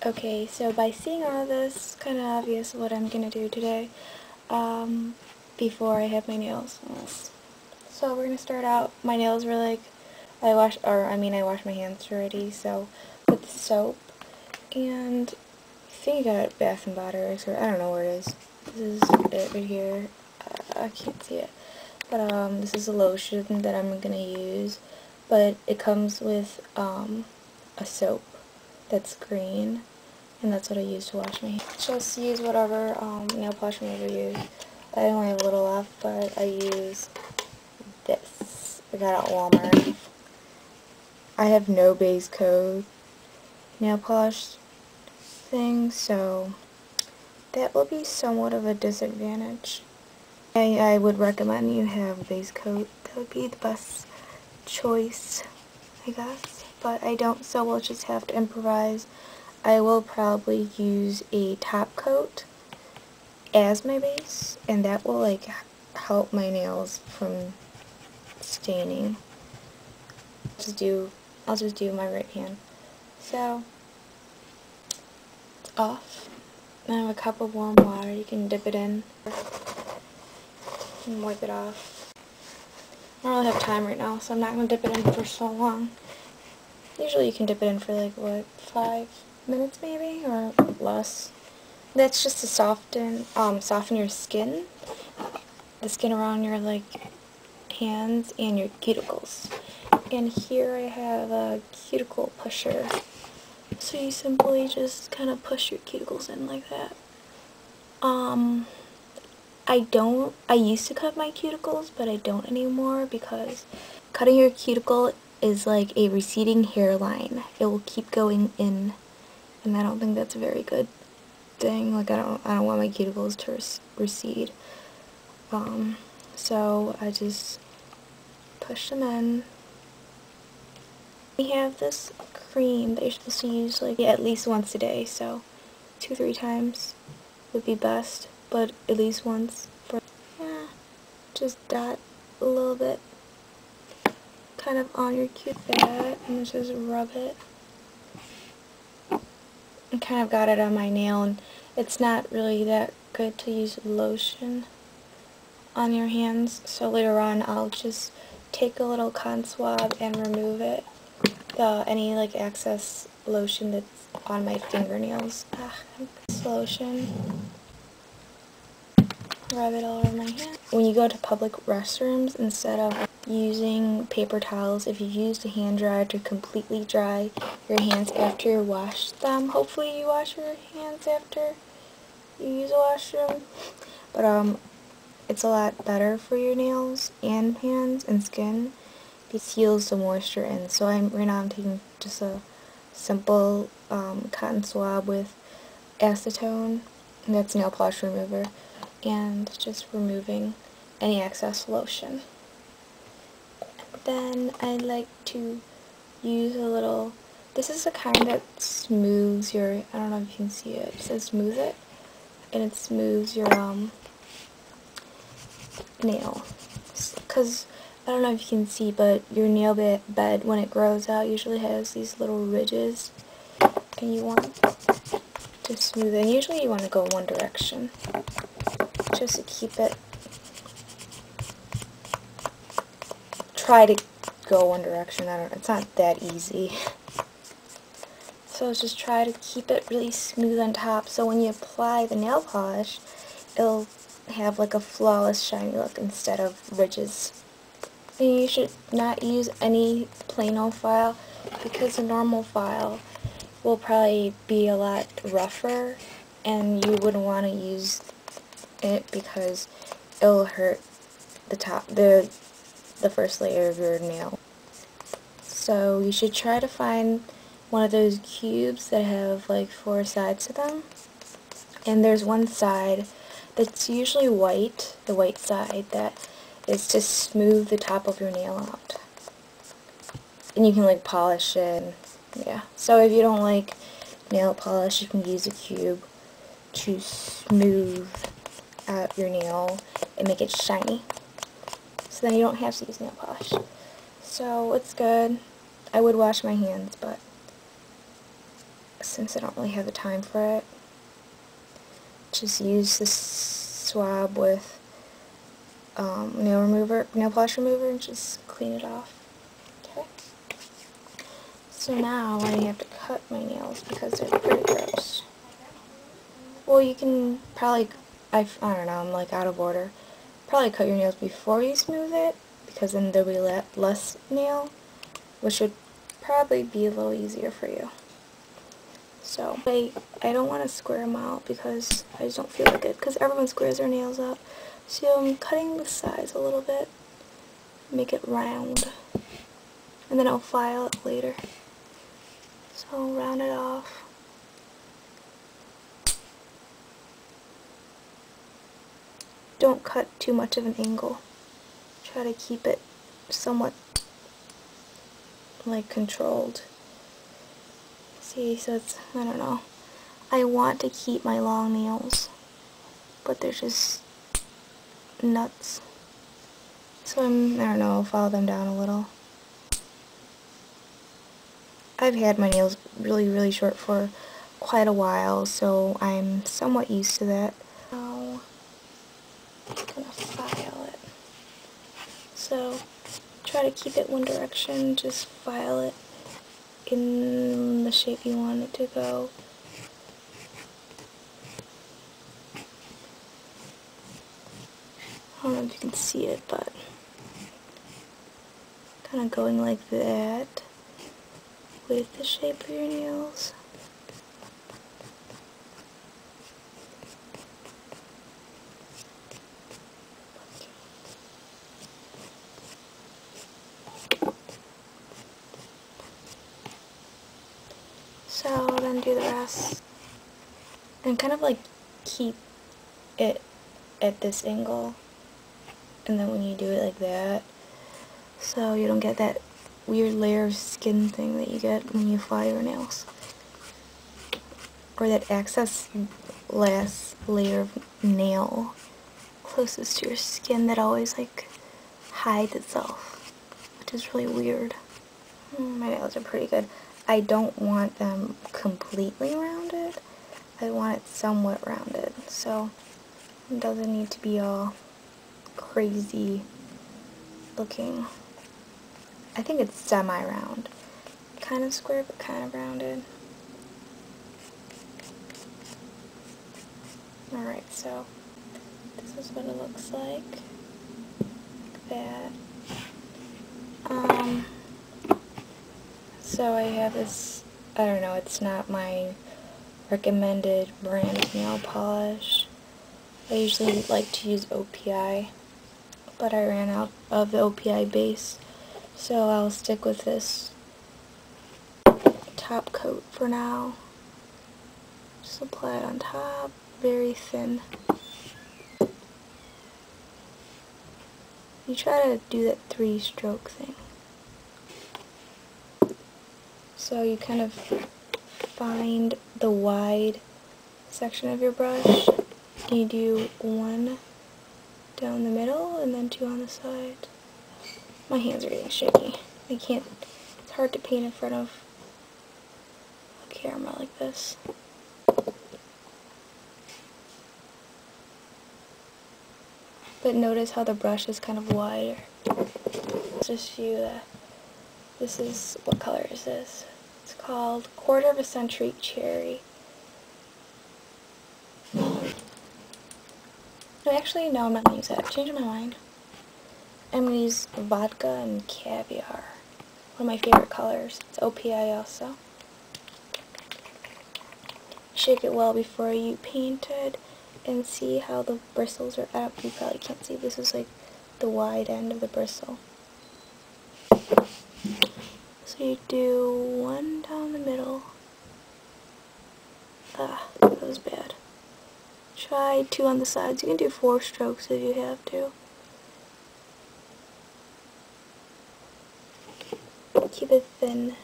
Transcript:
Okay, so by seeing all of this, it's kind of obvious what I'm going to do today before I have my nails. So we're going to start out, my nails were like, I washed my hands already, so with the soap, and I think I got it Bath and Body Works, or I don't know where it is. This is it right here. I can't see it. But this is a lotion that I'm going to use, but it comes with a soap that's green, and that's what I use to wash my hands. Just use whatever nail polish remover you use. I only have a little left, but I use this. I got it at Walmart. I have no base coat nail polish thing, so that will be somewhat of a disadvantage. I would recommend you have a base coat. That would be the best choice, I guess. But I don't, so we'll just have to improvise. I will probably use a top coat as my base, and that will like help my nails from staining. I'll just do my right hand. So it's off. I have a cup of warm water. You can dip it in and wipe it off. I don't really have time right now, so I'm not going to dip it in for so long. Usually you can dip it in for like, what, 5 minutes maybe, or less. That's just to soften your skin, the skin around your like hands and your cuticles. And here I have a cuticle pusher. So you simply just kind of push your cuticles in like that. I used to cut my cuticles, but I don't anymore because cutting your cuticle is like a receding hairline. It will keep going in, and I don't think that's a very good thing. Like I don't want my cuticles to recede. So I just push them in. We have this cream that you're supposed to use like at least once a day, so 2-3 times would be best, but at least once. Just dot a little bit kind of on your cute fat and just rub it. I kind of got it on my nail, and it's not really that good to use lotion on your hands, so later on I'll just take a little cotton swab and remove it, any like excess lotion that's on my fingernails. This lotion, rub it all over my hand. When you go to public restrooms, instead of using paper towels, if you use the hand dryer to completely dry your hands after you wash them, hopefully you wash your hands after you use a washroom, but it's a lot better for your nails and hands and skin. It seals the moisture in. So right now I'm taking just a simple cotton swab with acetone, and that's nail polish remover, and just removing any excess lotion. Then I like to use a little, this is the kind that smooths your, I don't know if you can see it, it says smooth it, and it smooths your nail. Because I don't know if you can see, but your nail bed when it grows out usually has these little ridges, and you want to smooth it. And usually you want to go one direction just to keep it. Try to go one direction. It's not that easy. So just try to keep it really smooth on top, so when you apply the nail polish, it'll have like a flawless shiny look instead of ridges. And you should not use any Plano file, because a normal file will probably be a lot rougher, and you wouldn't want to use it because it'll hurt the first layer of your nail. So you should try to find one of those cubes that have like 4 sides to them, and there's one side that's usually white, the white side, that is to smooth the top of your nail out. And you can like polish it, and, yeah. So if you don't like nail polish, you can use a cube to smooth out your nail and make it shiny. So then you don't have to use nail polish. So it's good. I would wash my hands, but since I don't really have the time for it, just use this swab with nail polish remover, and just clean it off. Okay. So now I have to cut my nails because they're pretty gross. Well, you can probably, I don't know, I'm like out of order. Probably cut your nails before you smooth it, because then there'll be less nail, which would probably be a little easier for you. So, I don't want to square them out because I just don't feel like it, because everyone squares their nails out. So I'm cutting the sides a little bit, make it round, and then I'll file it later. So I'll round it off. Don't cut too much of an angle. Try to keep it somewhat like controlled. See, so it's, I don't know. I want to keep my long nails, but they're just nuts. So I don't know, I'll file them down a little. I've had my nails really short for quite a while, so I'm somewhat used to that. Now, I'm gonna file it. So try to keep it one direction, just file it in the shape you want it to go. I don't know if you can see it, but kind of going like that with the shape of your nails. So then do the rest, and kind of like keep it at this angle, and then when you do it like that, so you don't get that weird layer of skin thing that you get when you file your nails, or that excess last layer of nail closest to your skin that always like hides itself, which is really weird. My nails are pretty good. I don't want them completely rounded. I want it somewhat rounded, so it doesn't need to be all crazy looking. I think it's semi-round. Kind of square, but kind of rounded. Alright, so this is what it looks like. That. So I have this, I don't know, it's not my recommended brand of nail polish. I usually like to use OPI, but I ran out of the OPI base, so I'll stick with this top coat for now. Just apply it on top, very thin. You try to do that 3-stroke thing. So you kind of find the wide section of your brush, and you do 1 down the middle and then 2 on the side. My hands are getting shaky. It's hard to paint in front of a camera like this. But notice how the brush is kind of wider. Just show you that. This is, what color is this? It's called Quarter of a Century Cherry. No, actually, no, I'm not going to use that. Changing my mind. I'm going to use Vodka and Caviar. One of my favorite colors. It's OPI also. Shake it well before you paint it, and see how the bristles are up. You probably can't see. This is like the wide end of the bristle. So you do 1 down the middle. That was bad. Try 2 on the sides. You can do 4 strokes if you have to. Keep it thin.